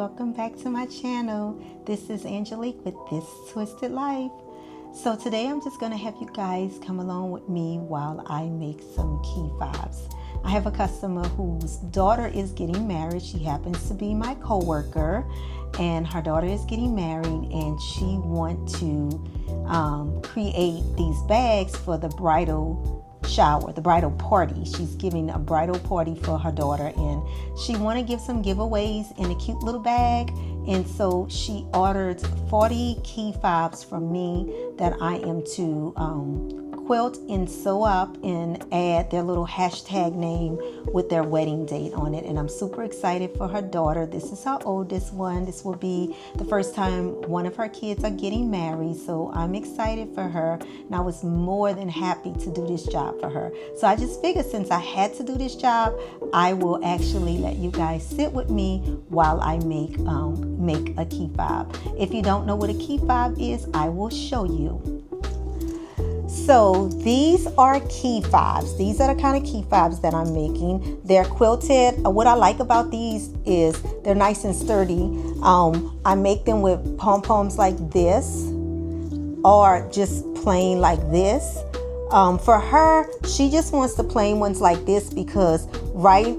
welcome back to my channel. This is Angelique with This Twisted Life. So today I'm just going to have you guys come along with me while I make some key fobs. I have a customer whose daughter is getting married. She happens to be my co-worker, and her daughter is getting married, and she wants to create these bags for the bridal shower, the bridal party. She's giving a bridal party for her daughter, and she want to give some giveaways in a cute little bag. And so she ordered 40 key fobs from me that I am to quilt and sew up and add their little hashtag name with their wedding date on it. And I'm super excited for her daughter. This is her oldest one. This will be the first time one of her kids are getting married, so I'm excited for her, and I was more than happy to do this job for her. So I just figured since I had to do this job, I will actually let you guys sit with me while I make a key fob. If you don't know what a key fob is, I will show you. So these are key fobs. These are the kind of key fobs that I'm making. They're quilted. What I like about these is they're nice and sturdy. I make them with pom-poms like this, or just plain like this. For her, she just wants the plain ones like this because right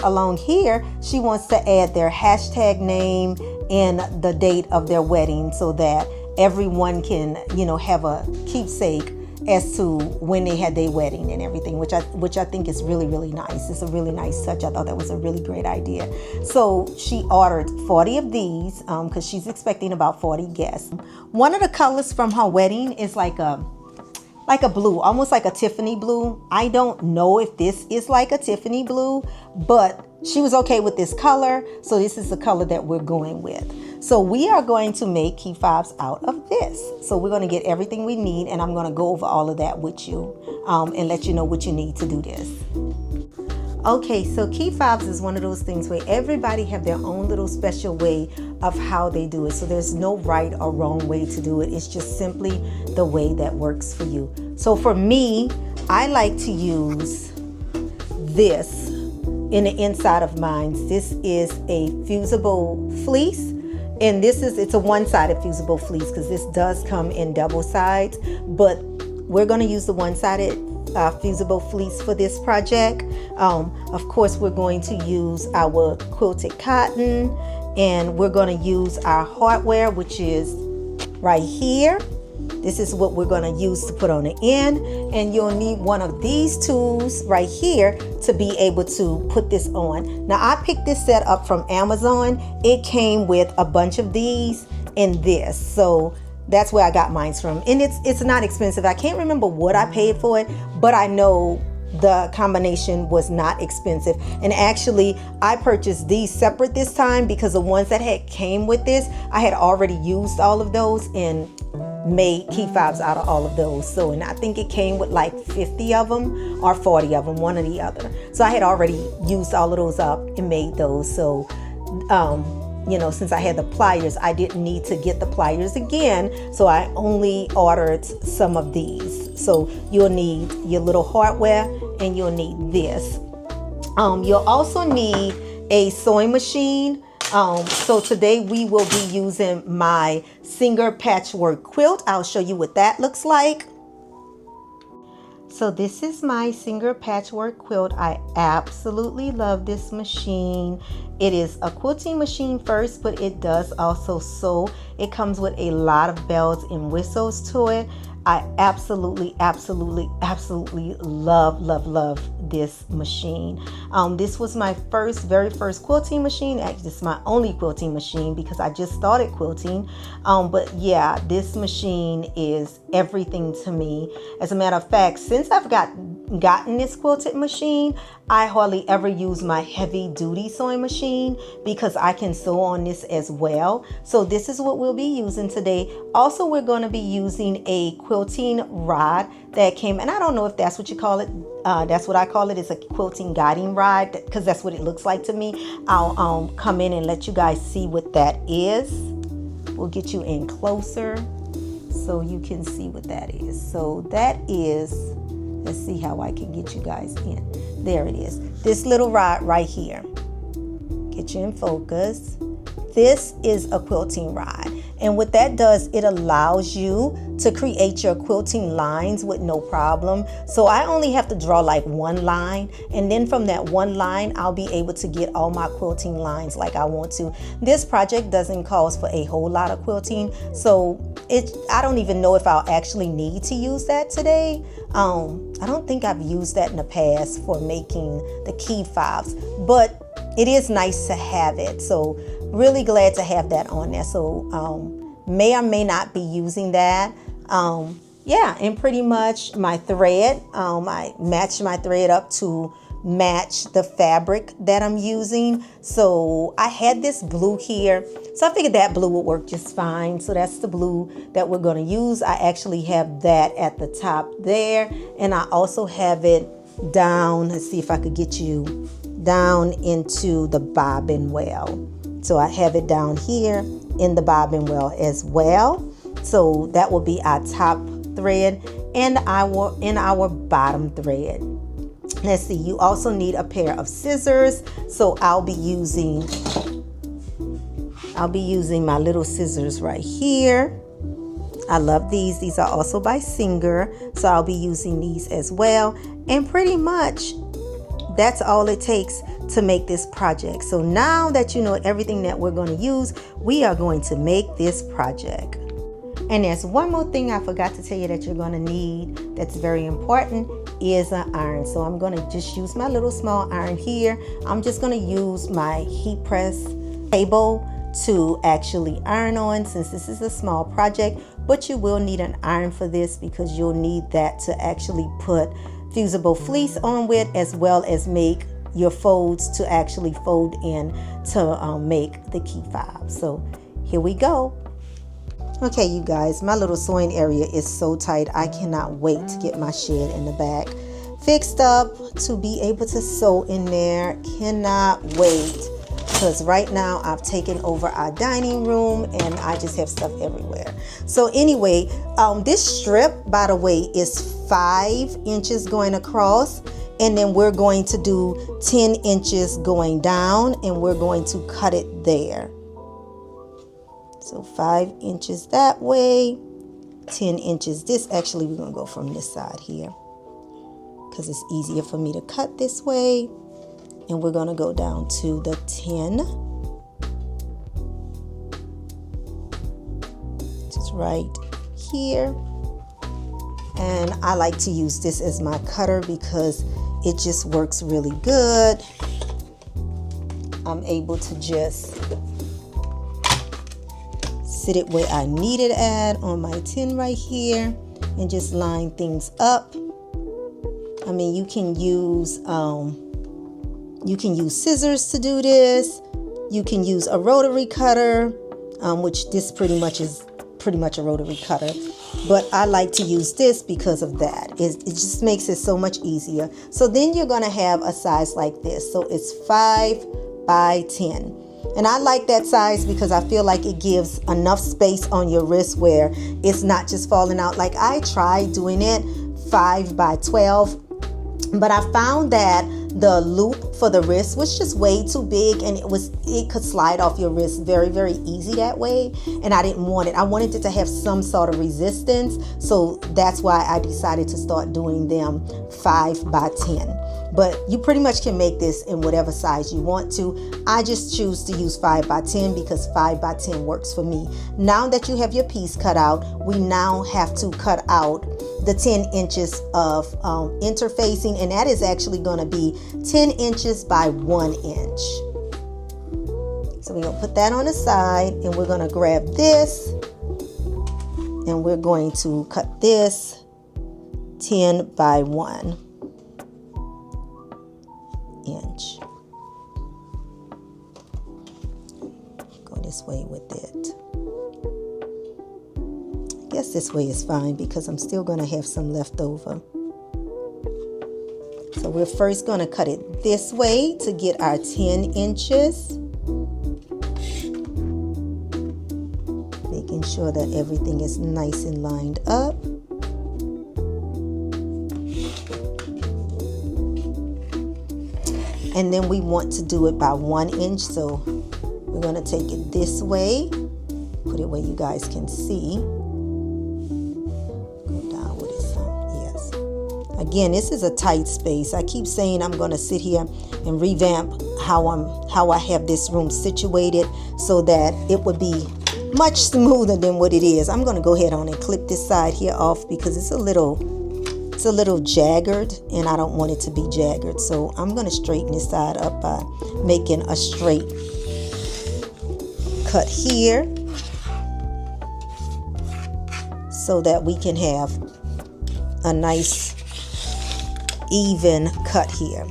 along here, she wants to add their hashtag name and the date of their wedding so that everyone can, have a keepsake as to when they had their wedding and everything, which I think is really, really nice. It's a really nice touch. I thought that was a really great idea. So she ordered 40 of these because she's expecting about 40 guests. One of the colors from her wedding is like a blue, almost like a Tiffany blue. I don't know if this is like a Tiffany blue, but she was okay with this color, so this is the color that we're going with. So we are going to make key fobs out of this. So we're going to get everything we need, and I'm going to go over all of that with you and let you know what you need to do this. Okay, so key fobs is one of those things where everybody have their own little special way of how they do it. So there's no right or wrong way to do it. It's just simply the way that works for you. So for me, I like to use this in the inside of mine. This is a fusible fleece, and it's a one-sided fusible fleece because this does come in double sides, but we're going to use the one-sided fusible fleece for this project. Of course, we're going to use our quilted cotton, and we're going to use our hardware, which is right here. This is what we're going to use to put on the end, and you'll need one of these tools right here to be able to put this on. Now, I picked this set up from Amazon. It came with a bunch of these and this, so that's where I got mine from, and it's not expensive. I can't remember what I paid for it, but I know the combination was not expensive. And actually, I purchased these separate this time because the ones that came with this, I had already used all of those and made key fobs out of all of those. So, and I think it came with like 50 of them or 40 of them, one or the other. So I had already used all of those up and made those. So, since I had the pliers, I didn't need to get the pliers again. So I only ordered some of these. So you'll need your little hardware, and you'll need this. You'll also need a sewing machine. So today we will be using my Singer patchwork quilt. I'll show you what that looks like. So this is my Singer patchwork quilt. I absolutely love this machine. It is a quilting machine first, but it does also sew. It comes with a lot of bells and whistles to it. I absolutely love this machine. This was my very first quilting machine. Actually, this is my only quilting machine because I just started quilting. But yeah, this machine is everything to me. As a matter of fact, since I've gotten this quilted machine, I hardly ever use my heavy duty sewing machine because I can sew on this as well. So this is what we'll be using today. Also, we're going to be using a quilting rod that came, and I don't know if that's what you call it. That's what I call it. It's a quilting guiding rod because that's what it looks like to me. I'll come in and let you guys see what that is. We'll get you in closer so you can see what that is. So that is, let's see how I can get you guys in. There it is. This little rod right here. Get you in focus. This is a quilting rod. And what that does, it allows you to create your quilting lines with no problem. So I only have to draw like one line, and then from that one line, I'll be able to get all my quilting lines like I want to. This project doesn't cause for a whole lot of quilting, so I don't even know if I'll actually need to use that today. I don't think I've used that in the past for making the key fobs, but it is nice to have it. So really glad to have that on there. So may or may not be using that. Yeah, and pretty much my thread, I matched my thread up to match the fabric that I'm using. So I had this blue here, so I figured that blue would work just fine. So that's the blue that we're going to use. I actually have that at the top there, and I also have it down. Let's see if I could get you down into the bobbin well. So I have it down here in the bobbin well as well. So that will be our top thread and our bottom thread. Let's see, you also need a pair of scissors. So I'll be using my little scissors right here. I love these. These are also by Singer. So I'll be using these as well. And pretty much that's all it takes to make this project. So now that you know everything that we're going to use, we are going to make this project. And there's one more thing I forgot to tell you that you're going to need that's very important is an iron. So I'm going to just use my little small iron here. I'm just going to use my heat press table to actually iron on, since this is a small project, but you will need an iron for this because you'll need that to actually put fusible fleece on with, as well as make your folds to actually fold in to make the key fob. So here we go. Okay, you guys, my little sewing area is so tight. I cannot wait to get my shed in the back fixed up to be able to sew in there. Cannot wait, because right now I've taken over our dining room and I just have stuff everywhere. So anyway, this strip, by the way, is 5 inches going across, and then we're going to do 10 inches going down, and we're going to cut it there. So 5 inches that way, 10 inches this. Actually, we're going to go from this side here because it's easier for me to cut this way. And we're going to go down to the 10. Just right here. And I like to use this as my cutter because it just works really good. I'm able to just sit it where I need it at on my tin right here and just line things up. I mean, you can use scissors to do this. You can use a rotary cutter, which this pretty much is a rotary cutter. But I like to use this because of that. It just makes it so much easier. So then you're going to have a size like this. So it's 5 by 10. And I like that size because I feel like it gives enough space on your wrist where it's not just falling out. Like I tried doing it 5 by 12, but I found that the loop for the wrist was just way too big, and it could slide off your wrist very, very easy that way. And I didn't want it. I wanted it to have some sort of resistance. So that's why I decided to start doing them 5 by 10. But you pretty much can make this in whatever size you want to. I just choose to use 5 by 10 because 5 by 10 works for me. Now that you have your piece cut out, we now have to cut out the 10 inches of interfacing, and that is actually going to be 10 inches by 1 inch. So we're going to put that on the side, and we're going to grab this, and we're going to cut this 10 by 1 inch. Go this way with it. I guess this way is fine because I'm still going to have some left over. So we're first going to cut it this way to get our 10 inches. Making sure that everything is nice and lined up. and then we want to do it by 1 inch. So we're going to take it this way, put it where you guys can see. Go down with it some. Yes. Again, this is a tight space. I keep saying I'm going to sit here and revamp how I have this room situated so that it would be much smoother than what it is. I'm going to go ahead on and clip this side here off because it's a little jagged and I don't want it to be jagged. So I'm going to straighten this side up by making a straight cut here so that we can have a nice even cut here.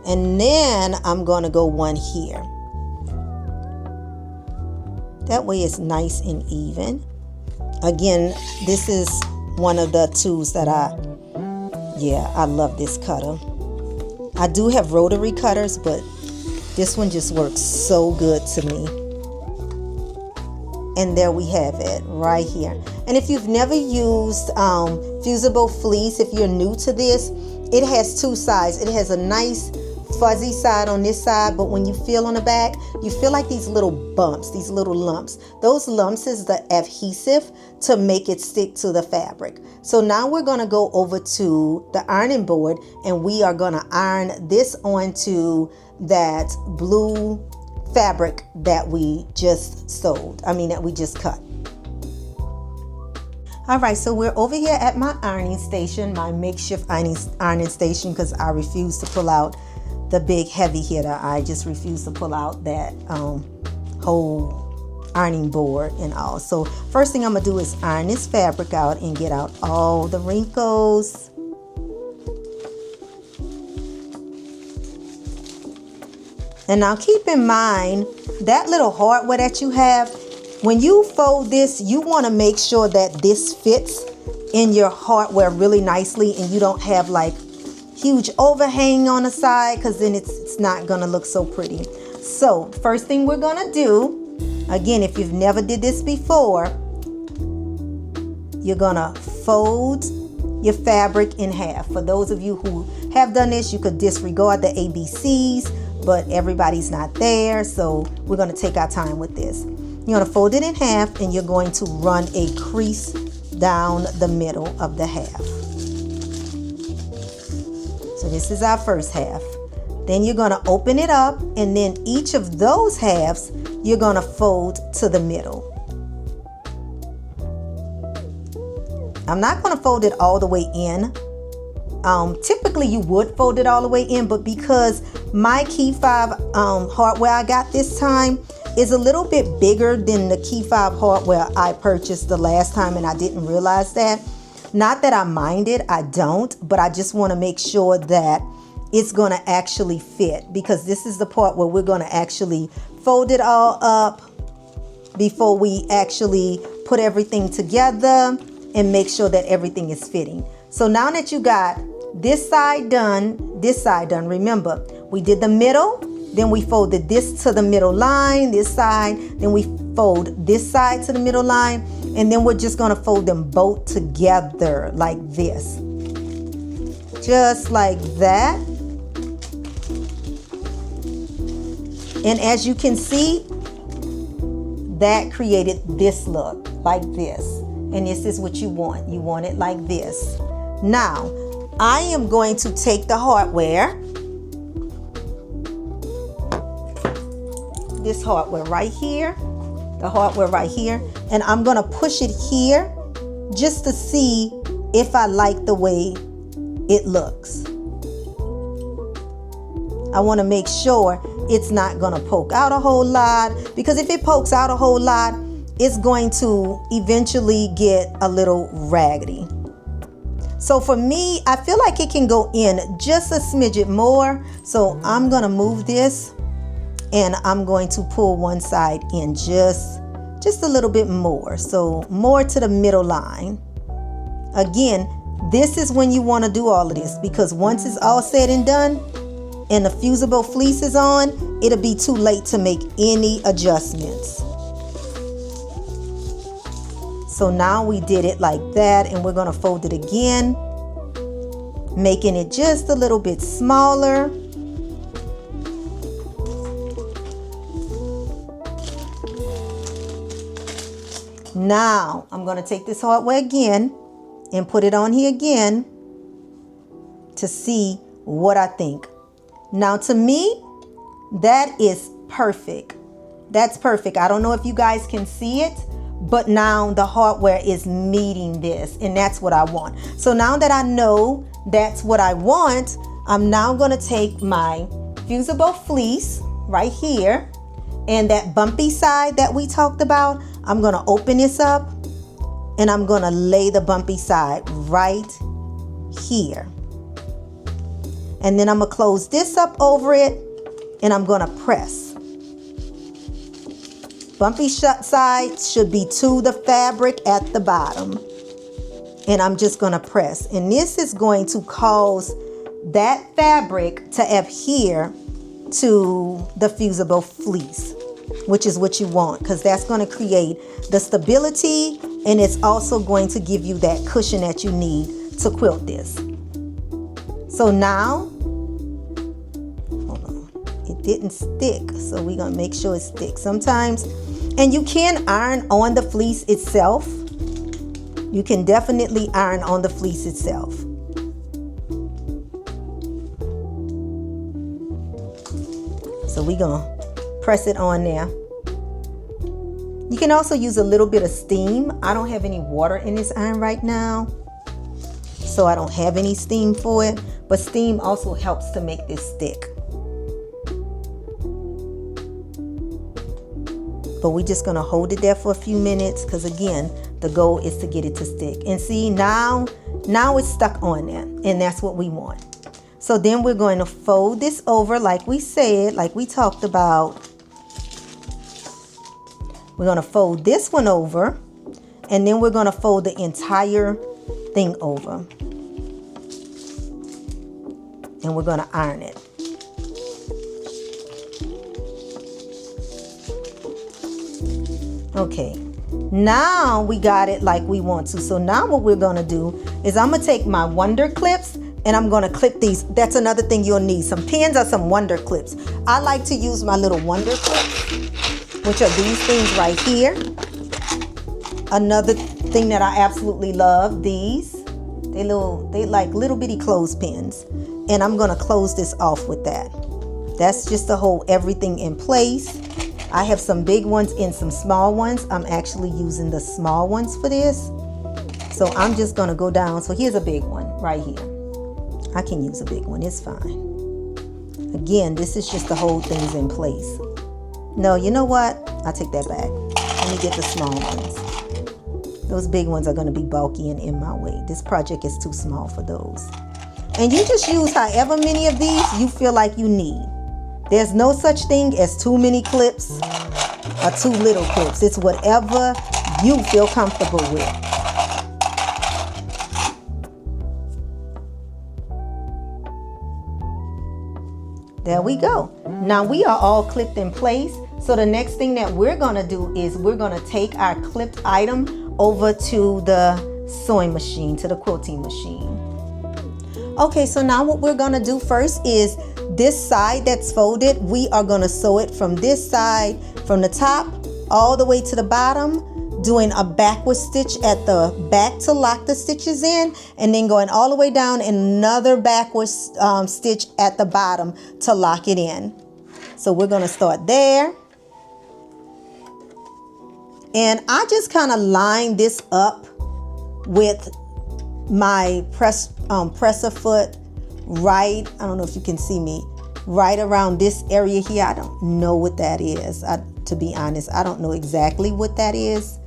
And then I'm going to go one here. That way it's nice and even. Again, this is one of the tools that I love this cutter. I do have rotary cutters, but this one just works so good to me. And there we have it right here. And if you've never used fusible fleece, if you're new to this, it has two sides. It has a nice fuzzy side on this side, but when you feel on the back, you feel like these little bumps, these little lumps. Those lumps is the adhesive to make it stick to the fabric. So now we're going to go over to the ironing board and we are going to iron this onto that blue fabric that we just sewed. That we just cut. All right, so we're over here at my ironing station, my makeshift ironing station, because I refuse to pull out the big heavy hitter. I just refuse to pull out that whole ironing board and all. So first thing I'm gonna do is iron this fabric out and get out all the wrinkles. And now keep in mind that little hardware that you have, when you fold this, you want to make sure that this fits in your hardware really nicely and you don't have like huge overhang on the side, because then it's not going to look so pretty. So first thing we're going to do, again, if you've never did this before, you're going to fold your fabric in half. For those of you who have done this, you could disregard the ABCs, but everybody's not there, so we're going to take our time with this. You're going to fold it in half and you're going to run a crease down the middle of the half. So this is our first half. Then you're going to open it up, and then each of those halves you're going to fold to the middle. I'm not going to fold it all the way in. Typically you would fold it all the way in, but because my key fob hardware I got this time is a little bit bigger than the key fob hardware I purchased the last time, and I didn't realize that. Not that I mind it, I don't, but I just want to make sure that it's going to actually fit, because this is the part where we're going to actually fold it all up before we actually put everything together and make sure that everything is fitting. So now that you got this side done, remember, we did the middle, then we folded this to the middle line, this side, then we fold this side to the middle line, and then we're just going to fold them both together like this. Just like that. And as you can see, that created this look like this. And this is what you want. You want it like this. Now, I am going to take the hardware, this hardware right here, the hardware right here, and I'm going to push it here just to see if I like the way it looks. I want to make sure it's not going to poke out a whole lot, because if it pokes out a whole lot, it's going to eventually get a little raggedy. So for me, I feel like it can go in just a smidget more. So I'm going to move this and I'm going to pull one side in just a little bit more. So more to the middle line. Again, this is when you want to do all of this, because once it's all said and done and the fusible fleece is on, it'll be too late to make any adjustments. So now we did it like that, and we're going to fold it again. making it just a little bit smaller. Now, I'm going to take this hardware again and put it on here again to see what I think. Now, to me, that is perfect. That's perfect. I don't know if you guys can see it, but now the hardware is meeting this, and that's what I want. So now that I know that's what I want, I'm now going to take my fusible fleece right here, and that bumpy side that we talked about, I'm going to open this up and I'm going to lay the bumpy side right here. And then I'm going to close this up over it and I'm going to press. Bumpy side should be to the fabric at the bottom. And I'm just going to press. And this is going to cause that fabric to adhere to the fusible fleece, which is what you want, because that's going to create the stability, and it's also going to give you that cushion that you need to quilt this. So now, hold on, it didn't stick, so we're going to make sure it sticks. Sometimes, and you can iron on the fleece itself. You can definitely iron on the fleece itself. So we're going to press it on there. You can also use a little bit of steam. I don't have any water in this iron right now, so I don't have any steam for it, but steam also helps to make this stick. But we're just going to hold it there for a few minutes, because again, the goal is to get it to stick. And see, now it's stuck on there, and that's what we want. So then we're going to fold this over like we said, like we talked about. We're going to fold this one over, and then we're going to fold the entire thing over. And we're going to iron it. Okay, now we got it like we want to. So now what we're going to do is I'm going to take my Wonder clips and I'm going to clip these. That's another thing you'll need, some pins or some Wonder clips. I like to use my little Wonder clips, which are these things right here. Another thing that I absolutely love, these. They like little bitty clothespins. And I'm going to close this off with that. That's just to hold everything in place. I have some big ones and some small ones. I'm actually using the small ones for this. So I'm just going to go down. So here's a big one right here. I can use a big one. It's fine. Again, this is just to hold things in place. No, you know what? I take that back. Let me get the small ones. Those big ones are going to be bulky and in my way. This project is too small for those. And you just use however many of these you feel like you need. There's no such thing as too many clips or too little clips. It's whatever you feel comfortable with. There we go. Now we are all clipped in place. So the next thing that we're going to do is we're going to take our clipped item over to the sewing machine, to the quilting machine. Okay, so now what we're going to do first is this side that's folded, we are going to sew it from this side, from the top all the way to the bottom, doing a backward stitch at the back to lock the stitches in, and then going all the way down another backward stitch at the bottom to lock it in. So we're going to start there. And I just kind of line this up with my presser foot right, I don't know if you can see me, right around this area here. I don't know what that is. To be honest, I don't know exactly what that is,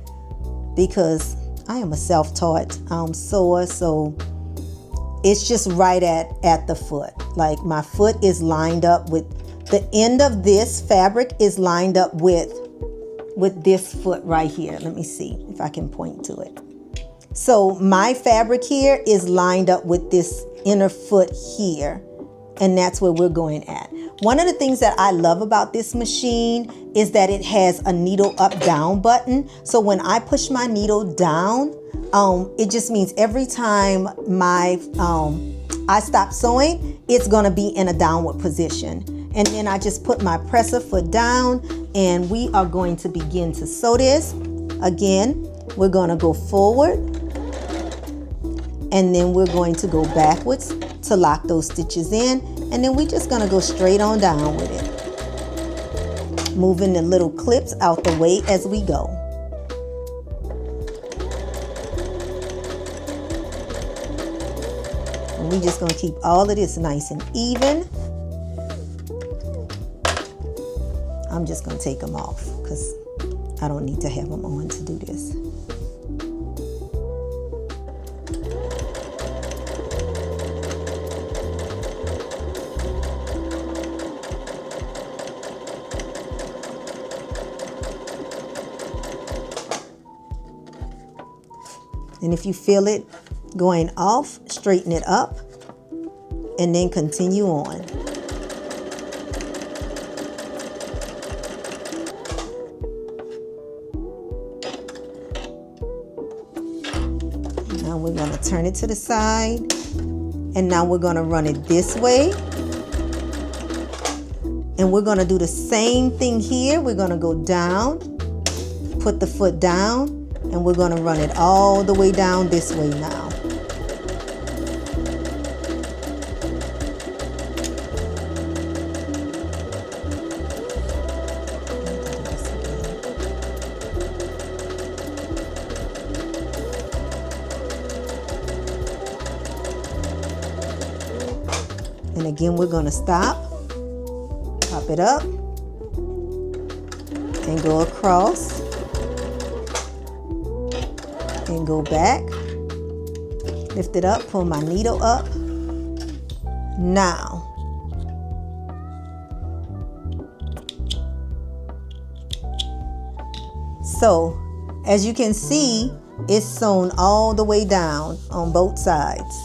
because I am a self-taught sewer, so it's just right at the foot. Like my foot is lined up with the end of this fabric is lined up with this foot right here. Let me see if I can point to it. So my fabric here is lined up with this inner foot here, and that's where we're going at. One of the things that I love about this machine is that it has a needle up down button. So when I push my needle down, it just means every time I stop sewing, it's gonna be in a downward position. And then I just put my presser foot down, and we are going to begin to sew this. Again, we're gonna go forward, and then we're going to go backwards to lock those stitches in, and then we're just gonna go straight on down with it, moving the little clips out the way as we go. And we're just gonna keep all of this nice and even. I'm just gonna take them off because I don't need to have them on to do this. And if you feel it going off, straighten it up and then continue on. Now we're going to turn it to the side, and now we're going to run it this way. And we're going to do the same thing here. We're going to go down, put the foot down, and we're going to run it all the way down this way now. And again, we're going to stop, pop it up, and go across, and go back, lift it up, pull my needle up. Now, so as you can see, it's sewn all the way down on both sides.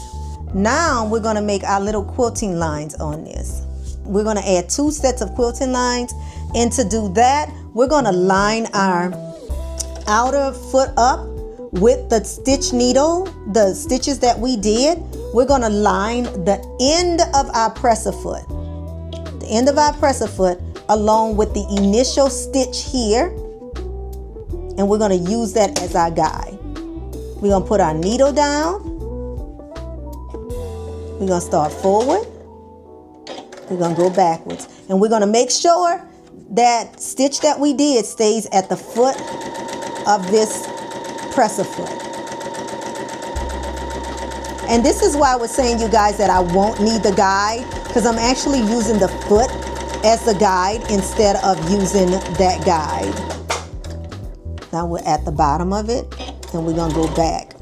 Now we're going to make our little quilting lines on this. We're going to add 2 sets of quilting lines, and to do that, we're going to line our outer foot up with the stitch needle, the stitches that we did. We're going to line the end of our presser foot, the end of our presser foot along with the initial stitch here, and we're going to use that as our guide. We're going to put our needle down. We're going to start forward. We're going to go backwards, and we're going to make sure that stitch that we did stays at the foot of this presser foot. And this is why I was saying, you guys, that I won't need the guide, because I'm actually using the foot as the guide instead of using that guide. Now we're at the bottom of it, and we're going to go back.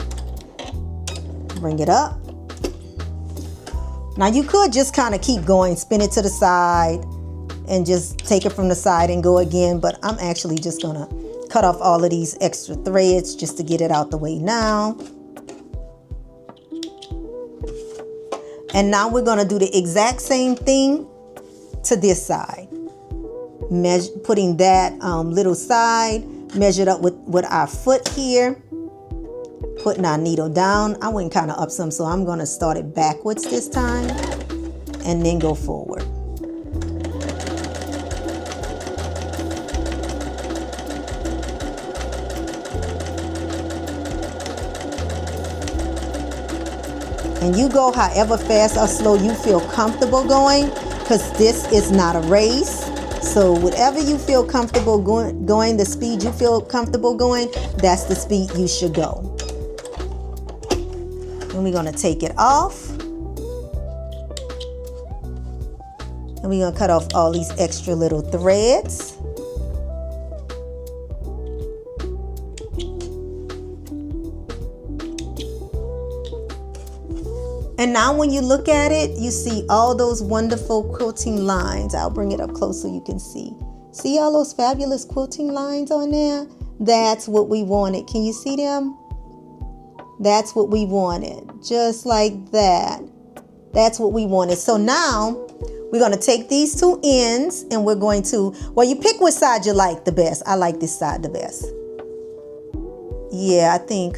Bring it up. Now you could just kind of keep going, spin it to the side, and just take it from the side and go again, but I'm actually just going to cut off all of these extra threads just to get it out the way now. And now we're going to do the exact same thing to this side. Putting that little side measured up with our foot here. Putting our needle down. I went kind of up some, so I'm going to start it backwards this time and then go forward. And you go however fast or slow you feel comfortable going, because this is not a race. So whatever you feel comfortable going, the speed you feel comfortable going, that's the speed you should go. And we're going to take it off. And we're going to cut off all these extra little threads. And now when you look at it, you see all those wonderful quilting lines. I'll bring it up close so you can see. See all those fabulous quilting lines on there? That's what we wanted. Can you see them? That's what we wanted. Just like that. That's what we wanted. So now we're going to take these 2 ends and we're going to, well, you pick which side you like the best. I like this side the best. Yeah, I think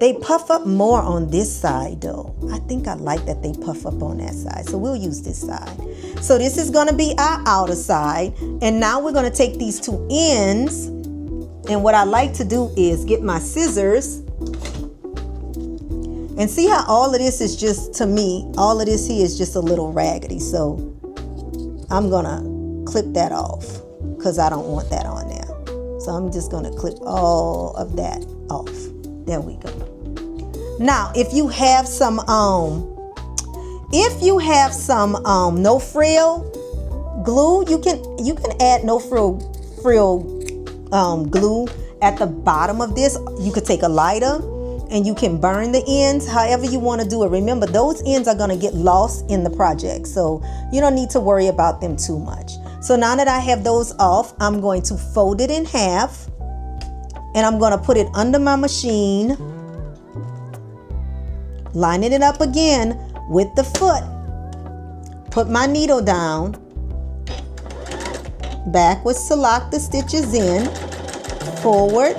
They puff up more on this side though. I think I like that they puff up on that side. So we'll use this side. So this is gonna be our outer side. And now we're gonna take these two ends. And what I like to do is get my scissors. And see how all of this is just, to me, all of this here is just a little raggedy. So I'm gonna clip that off because I don't want that on there. So I'm just gonna clip all of that off. There we go. Now, if you have some no frill glue, you can add no frill glue at the bottom of this. You could take a lighter and you can burn the ends however you want to do it. Remember, those ends are going to get lost in the project, so you don't need to worry about them too much. So now that I have those off, I'm going to fold it in half and I'm going to put it under my machine, lining it up again with the foot. Put my needle down backwards to lock the stitches in, forward,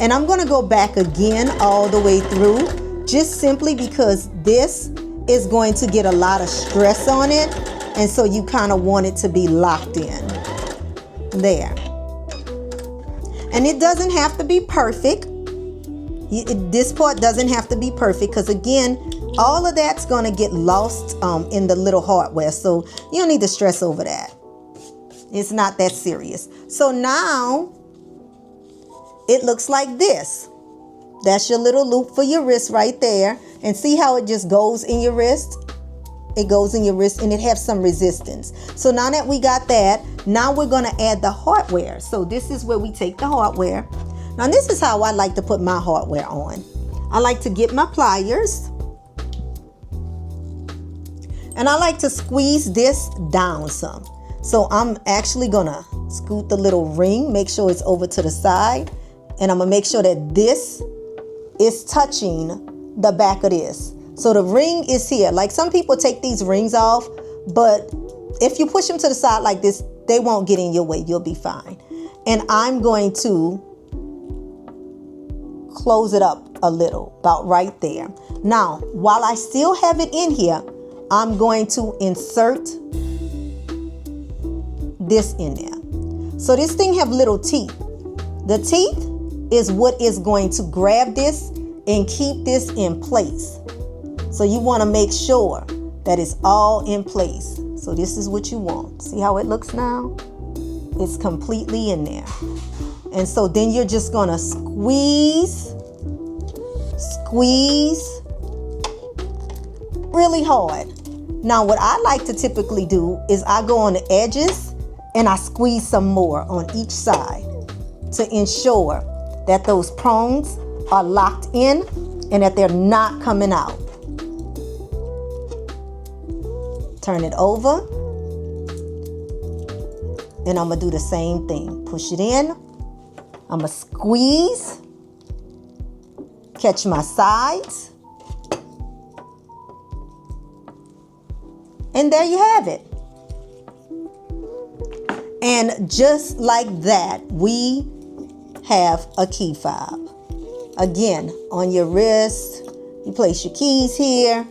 and I'm going to go back again all the way through, just simply because this is going to get a lot of stress on it, and so you kind of want it to be locked in there. And it doesn't have to be perfect. This part doesn't have to be perfect because, again, all of that's going to get lost in the little hardware, so you don't need to stress over that. It's not that serious. So now it looks like this. That's your little loop for your wrist right there. And see how it just goes in your wrist? It goes in your wrist and it has some resistance. So now that we got that, now we're going to add the hardware. So this is where we take the hardware. Now this is how I like to put my hardware on. I like to get my pliers and I like to squeeze this down some. So I'm actually going to scoot the little ring, make sure it's over to the side. And I'm going to make sure that this is touching the back of this. So the ring is here. Like, some people take these rings off, but if you push them to the side like this, they won't get in your way. You'll be fine. And I'm going to close it up a little, about right there. Now, while I still have it in here, I'm going to insert this in there. So this thing have little teeth. The teeth is what is going to grab this and keep this in place. So you want to make sure that it's all in place. So this is what you want. See how it looks now? It's completely in there. And so then you're just going to squeeze really hard. Now what I like to typically do is I go on the edges and I squeeze some more on each side to ensure that those prongs are locked in and that they're not coming out. Turn it over and I'm gonna do the same thing. Push it in. I'm gonna squeeze, catch my sides, and there you have it. And just like that, we have a key fob. Again, on your wrist, you place your keys here.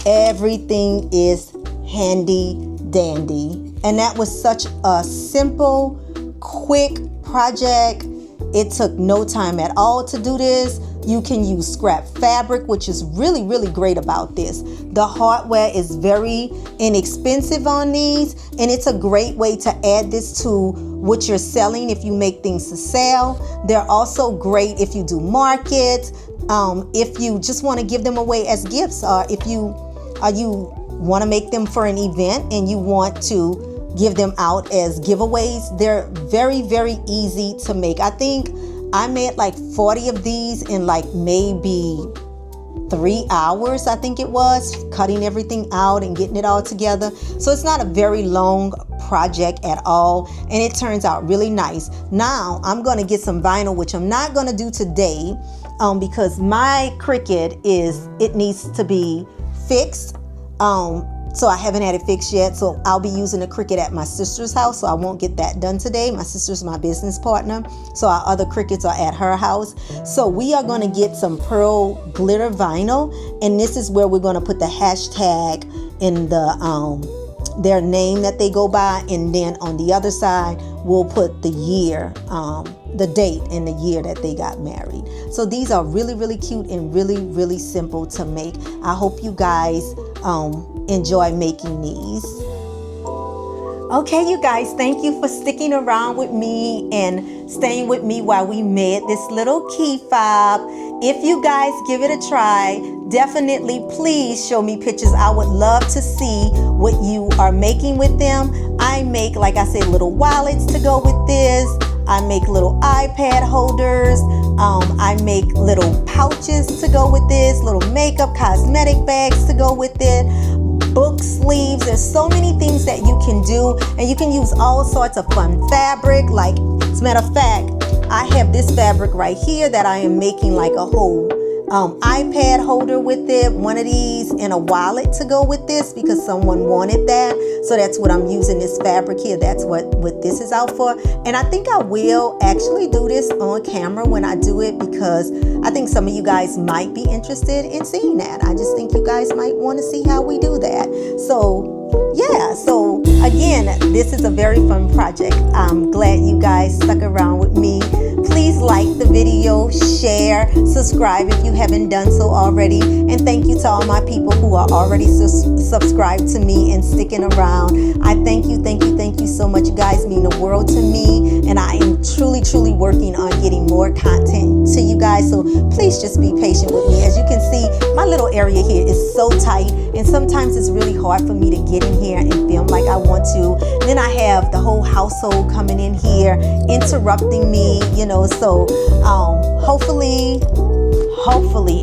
Everything is handy dandy. And that was such a simple, quick project. It took no time at all to do this. You can use scrap fabric, which is really, really great about this. The hardware is very inexpensive on these, and it's a great way to add this to what you're selling if you make things to sell. They're also great if you do markets, if you just want to give them away as gifts, or if you want to make them for an event and you want to give them out as giveaways. They're very, very easy to make. I think I made like 40 of these in like maybe 3 hours, I think it was, cutting everything out and getting it all together. So it's not a very long project at all, and it turns out really nice. Now I'm going to get some vinyl, which I'm not going to do today because my Cricut it needs to be fixed. So I haven't had it fixed yet. So I'll be using the Cricut at my sister's house. So I won't get that done today. My sister's my business partner. So our other Cricuts are at her house. So we are going to get some pearl glitter vinyl. And this is where we're going to put the hashtag in their name that they go by. And then on the other side, we'll put the year, the date and the year that they got married. So these are really, really cute and really, really simple to make. I hope you guys enjoy making these. Okay, you guys, thank you for sticking around with me and staying with me while we made this little key fob. If you guys give it a try, definitely please show me pictures. I would love to see what you are making with them. I make, like I said, little wallets to go with this. I make little iPad holders. I make little pouches to go with this, little makeup, cosmetic bags to go with it, book sleeves. There's so many things that you can do, and you can use all sorts of fun fabric. Like, as a matter of fact, I have this fabric right here that I am making like a whole iPad holder with it, one of these, and a wallet to go with this because someone wanted that. So that's what I'm using, this fabric here. That's what this is out for. And I think I will actually do this on camera when I do it, because I think some of you guys might be interested in seeing that. I just think you guys might want to see how we do that. So yeah, so again, this is a very fun project. I'm glad you guys stuck around with me. Please like the video, share, subscribe if you haven't done so already. And thank you to all my people who are already subscribed to me and sticking around. I thank you so much. You guys mean the world to me. And I am truly, truly working on getting more content to you guys. So please just be patient with me. As you can see, my little area here is so tight. And sometimes it's really hard for me to get in here and film like I want to. And then I have the whole household coming in here, interrupting me, you know. So hopefully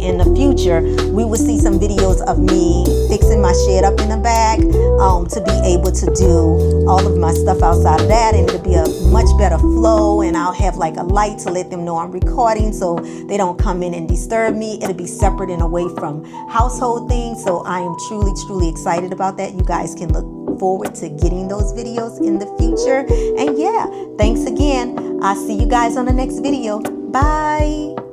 in the future we will see some videos of me fixing my shed up in the back, to be able to do all of my stuff outside of that, and it'll be a much better flow, and I'll have like a light to let them know I'm recording so they don't come in and disturb me. It'll be separate and away from household things. So I am truly excited about that. You guys can look forward to getting those videos in the future. And yeah, thanks again. I'll see you guys on the next video. Bye.